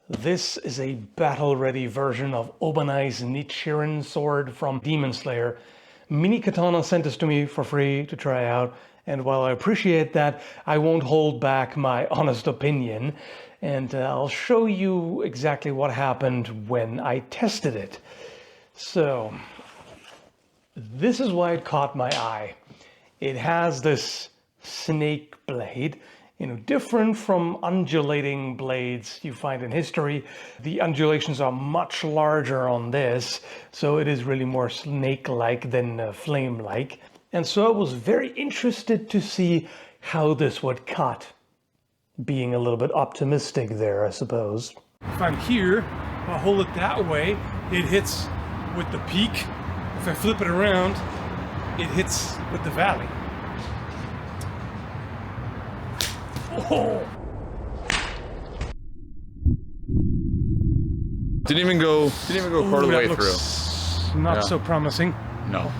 This is a battle-ready version of Obanai's Nichirin sword from Demon Slayer. Mini Katana sent this to me for free to try out, and while I appreciate that, I won't hold back my honest opinion, and I'll show you exactly what happened when I tested it. So, this is why it caught my eye. It has this snake blade, different from undulating blades you find in history. The undulations are much larger on this, so it is really more snake-like than flame-like. And so I was very interested to see how this would cut. Being a little bit optimistic there, I suppose. If I'm here, I'll hold it that way, it hits with the peak. If I flip it around, it hits with the valley. Oh. Didn't even go part of the way through. Not so promising. No.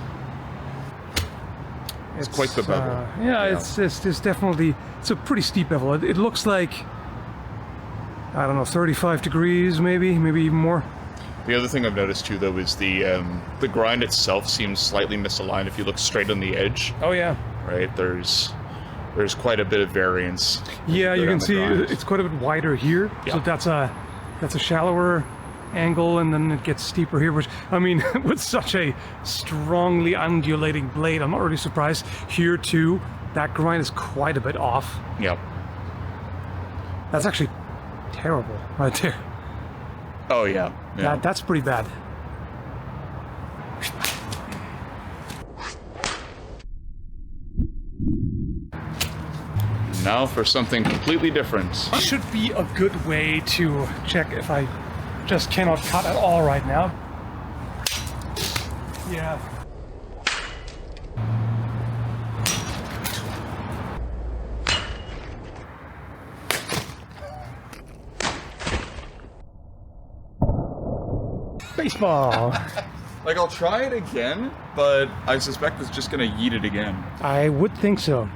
It's quite the bevel. It's definitely, it's a pretty steep bevel. It looks like, I don't know, 35 degrees maybe even more. The other thing I've noticed too, though, is the grind itself seems slightly misaligned if you look straight on the edge. Oh yeah. Right, there's quite a bit of variance. Yeah, you can see it's quite a bit wider here. Yeah. So that's a shallower angle, and then it gets steeper here, which, I mean, with such a strongly undulating blade, I'm not really surprised. Here too, that grind is quite a bit off. Yep. That's actually terrible right there. Oh yeah. That's pretty bad. Now for something completely different. Should be a good way to check if I just cannot cut at all right now. Yeah. Baseball. Like, I'll try it again, but I suspect it's just gonna yeet it again. I would think so.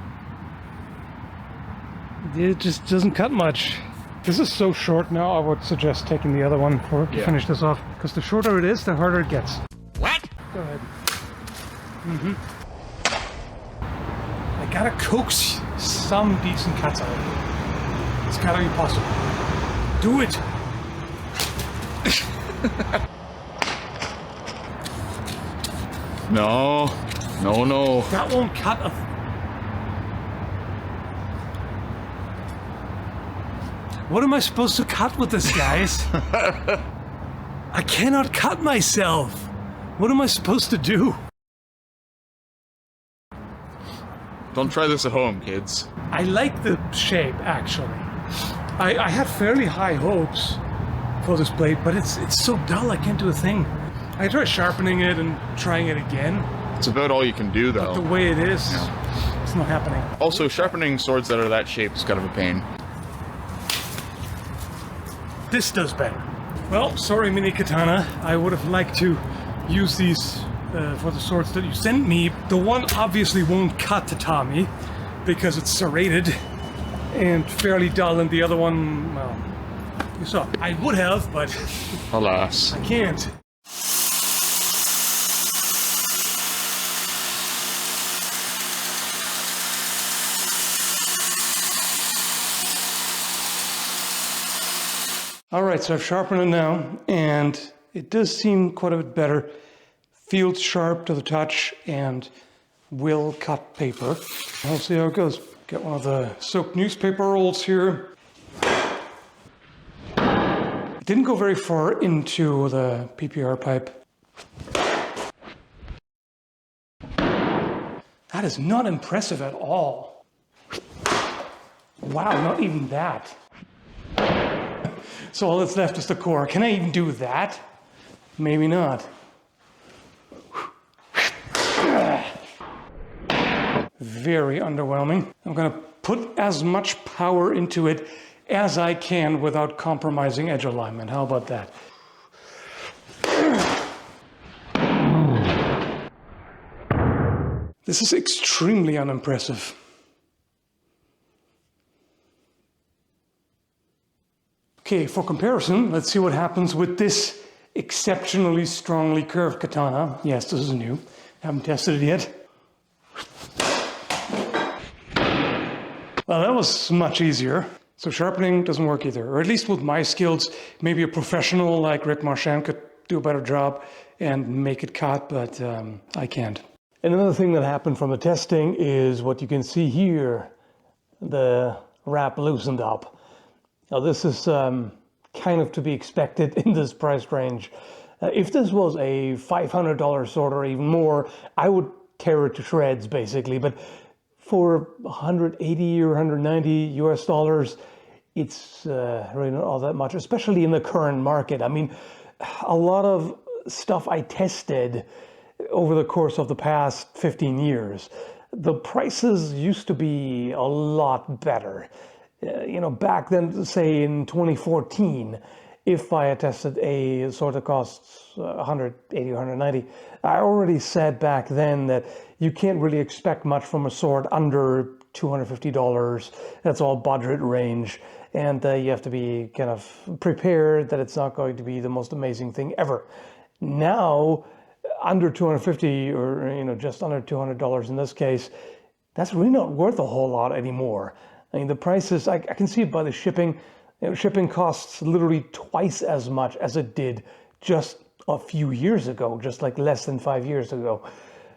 It just doesn't cut much. This is so short now, I would suggest taking the other one to finish this off. Because the shorter it is, the harder it gets. What? Go ahead. I gotta coax some decent cuts out of it. It's gotta be possible. Do it! No. That won't cut a... What am I supposed to cut with this, guys? I cannot cut myself. What am I supposed to do? Don't try this at home, kids. I like the shape, actually. I had fairly high hopes for this blade, but it's so dull, I can't do a thing. I tried sharpening it and trying it again. It's about all you can do, though. But the way it is, it's not happening. Also, sharpening swords that are that shape is kind of a pain. This does better. Well, sorry, Mini Katana. I would have liked to use these for the swords that you sent me. The one obviously won't cut tatami because it's serrated and fairly dull, and the other one, well, you saw. I would have, but alas, I can't. All right, so I've sharpened it now, and it does seem quite a bit better. Feels sharp to the touch and will cut paper. I'll see how it goes. Get one of the soaked newspaper rolls here. It didn't go very far into the PPR pipe. That is not impressive at all. Wow, not even that. So all that's left is the core. Can I even do that? Maybe not. Very underwhelming. I'm gonna put as much power into it as I can without compromising edge alignment. How about that? This is extremely unimpressive. Okay, for comparison, let's see what happens with this exceptionally strongly curved katana. Yes, this is new. Haven't tested it yet. Well, that was much easier. So sharpening doesn't work either, or at least with my skills. Maybe a professional like Repro Chan could do a better job and make it cut, but I can't. And another thing that happened from the testing is what you can see here. The wrap loosened up. Now this is kind of to be expected in this price range. If this was a $500 sword or even more, I would tear it to shreds basically, but for 180 or 190 US dollars, it's really not all that much, especially in the current market. I mean, a lot of stuff I tested over the course of the past 15 years, the prices used to be a lot better. You know, back then, say in 2014, if I had tested a sword that costs 180 or 190, I already said back then that you can't really expect much from a sword under $250. That's all budget range. And you have to be kind of prepared that it's not going to be the most amazing thing ever. Now, under 250 or, you know, just under $200 in this case, that's really not worth a whole lot anymore. I mean, the prices, I can see it by the shipping. You know, shipping costs literally twice as much as it did just a few years ago, just like less than 5 years ago.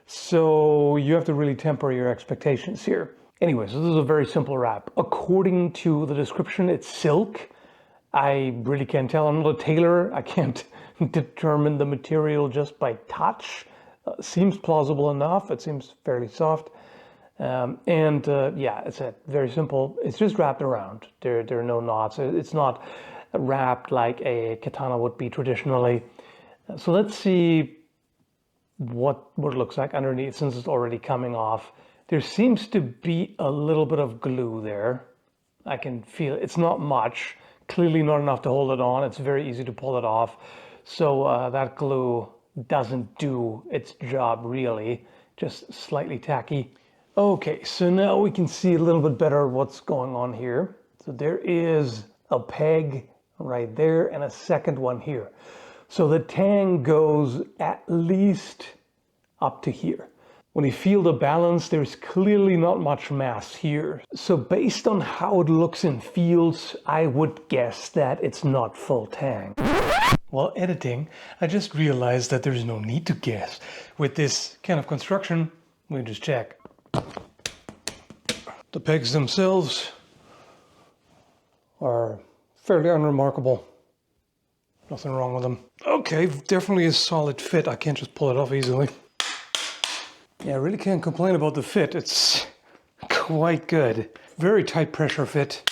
So you have to really temper your expectations here. Anyway, so this is a very simple wrap. According to the description, it's silk. I really can't tell. I'm not a tailor. I can't determine the material just by touch. Seems plausible enough. It seems fairly soft. Yeah, it's very simple. It's just wrapped around. There are no knots. It's not wrapped like a katana would be traditionally. So let's see what it looks like underneath since it's already coming off. There seems to be a little bit of glue there. I can feel it. It's not much. Clearly not enough to hold it on. It's very easy to pull it off. So that glue doesn't do its job really. Just slightly tacky. Okay, so now we can see a little bit better what's going on here. So there is a peg right there and a second one here. So the tang goes at least up to here. When you feel the balance, there's clearly not much mass here. So based on how it looks and feels, I would guess that it's not full tang. While editing, I just realized that there's no need to guess. With this kind of construction, we just check. The pegs themselves are fairly unremarkable. Nothing wrong with them. Okay, definitely a solid fit. I can't just pull it off easily. Yeah, I really can't complain about the fit. It's quite good. Very tight pressure fit.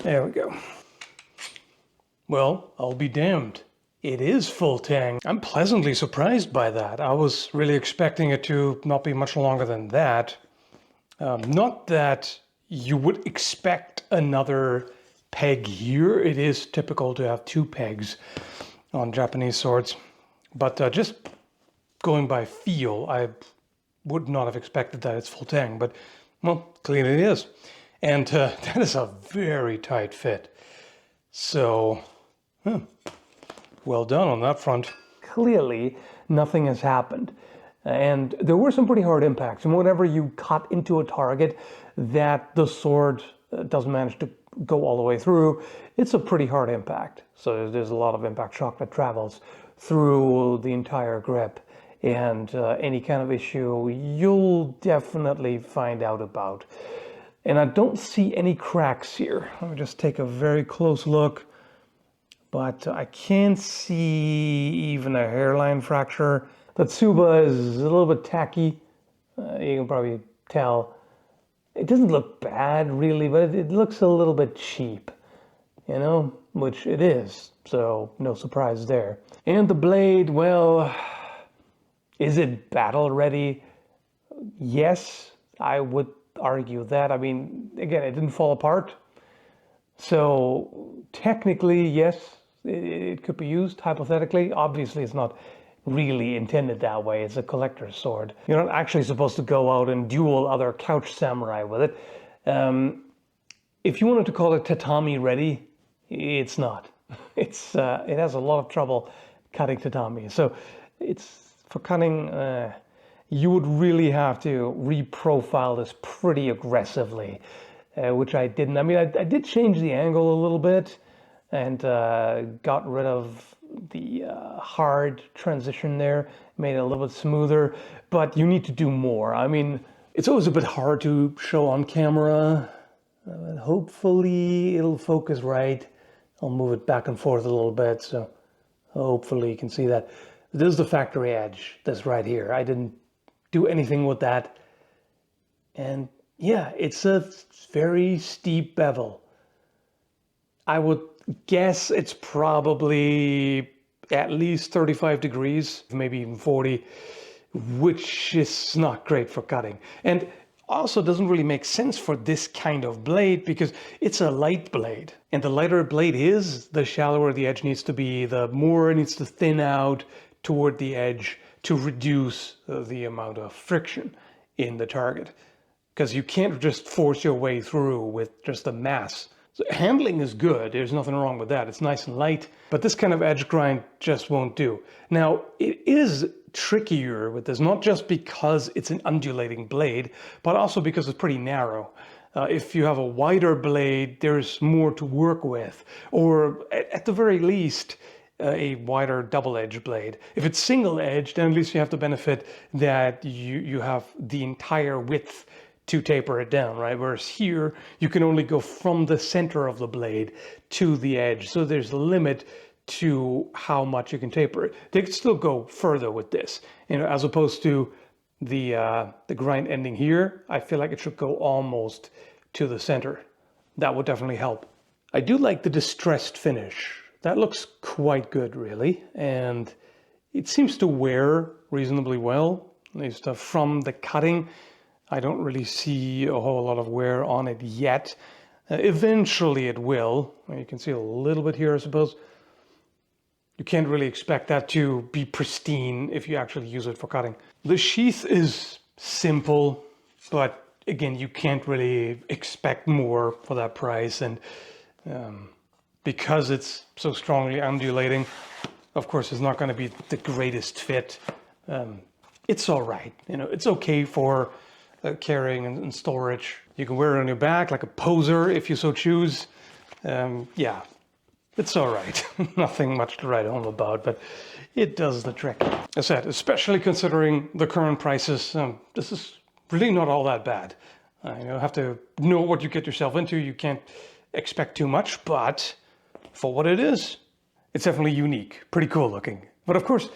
There we go. Well, I'll be damned. It is full tang. I'm pleasantly surprised by that. I was really expecting it to not be much longer than that. Not that you would expect another peg here. It is typical to have two pegs on Japanese swords. But just going by feel, I would not have expected that it's full tang. But, well, clearly it is. And that is a very tight fit. So, well done on that front. Clearly, nothing has happened. And there were some pretty hard impacts. And whenever you cut into a target that the sword doesn't manage to go all the way through, it's a pretty hard impact. So there's a lot of impact shock that travels through the entire grip. And any kind of issue, you'll definitely find out about. And I don't see any cracks here. Let me just take a very close look. But I can't see even a hairline fracture. The tsuba is a little bit tacky. You can probably tell. It doesn't look bad really, but it looks a little bit cheap, you know, which it is. So no surprise there. And the blade, well, is it battle ready? Yes, I would argue that. I mean, again, it didn't fall apart. So technically, yes, it could be used hypothetically. Obviously, it's not really intended that way. It's a collector's sword. You're not actually supposed to go out and duel other couch samurai with it. If you wanted to call it tatami ready, it's not. It has a lot of trouble cutting tatami. So it's for cutting, you would really have to reprofile this pretty aggressively, which I didn't. I mean, I did change the angle a little bit and got rid of the hard transition there, made it a little bit smoother, but you need to do more. I mean, it's always a bit hard to show on camera. Hopefully it'll focus right. I'll move it back and forth a little bit, so hopefully you can see that. This is the factory edge that's right here. I didn't do anything with that. And yeah, it's a very steep bevel. I would guess it's probably at least 35 degrees, maybe even 40, which is not great for cutting. And also doesn't really make sense for this kind of blade because it's a light blade. And the lighter a blade is, the shallower the edge needs to be, the more it needs to thin out toward the edge to reduce the amount of friction in the target. Because you can't just force your way through with just a mass. So handling is good, there's nothing wrong with that. It's nice and light, but this kind of edge grind just won't do. Now, it is trickier with this, not just because it's an undulating blade, but also because it's pretty narrow. If you have a wider blade, there's more to work with, or at the very least, a wider double-edged blade. If it's single-edged, then at least you have the benefit that you have the entire width to taper it down, right? Whereas here, you can only go from the center of the blade to the edge. So there's a limit to how much you can taper it. They could still go further with this, you know, as opposed to the grind ending here. I feel like it should go almost to the center. That would definitely help. I do like the distressed finish. That looks quite good, really. And it seems to wear reasonably well, at least from the cutting. I don't really see a whole lot of wear on it yet. Eventually it will. You can see a little bit here, I suppose. You can't really expect that to be pristine if you actually use it for cutting. The sheath is simple, but again, you can't really expect more for that price. And because it's so strongly undulating, of course, it's not going to be the greatest fit. It's all right. You know, it's okay for carrying and storage. You can wear it on your back like a poser if you so choose. Yeah, it's all right. Nothing much to write home about, but it does the trick. As I said, especially considering the current prices, this is really not all that bad. You have to know what you get yourself into. You can't expect too much, but for what it is, it's definitely unique. Pretty cool looking. But of course,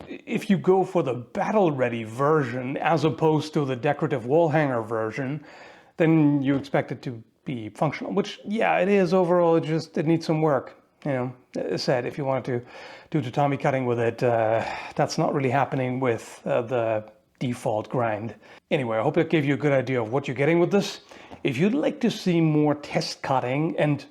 if you go for the battle-ready version as opposed to the decorative wall hanger version, then you expect it to be functional, which, yeah, it is overall. It needs some work. You know, as I said, if you wanted to do tatami cutting with it, that's not really happening with the default grind. Anyway, I hope that gave you a good idea of what you're getting with this. If you'd like to see more test cutting and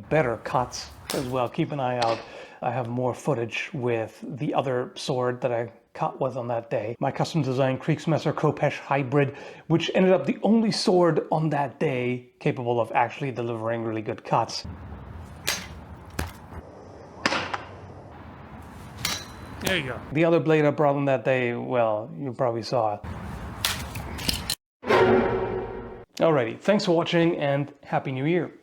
better cuts as well, keep an eye out. I have more footage with the other sword that I cut with on that day. My custom designed Kriegsmesser Khopesh hybrid, which ended up the only sword on that day capable of actually delivering really good cuts. There you go. The other blade I brought on that day, well, you probably saw it. Alrighty, thanks for watching and Happy New Year.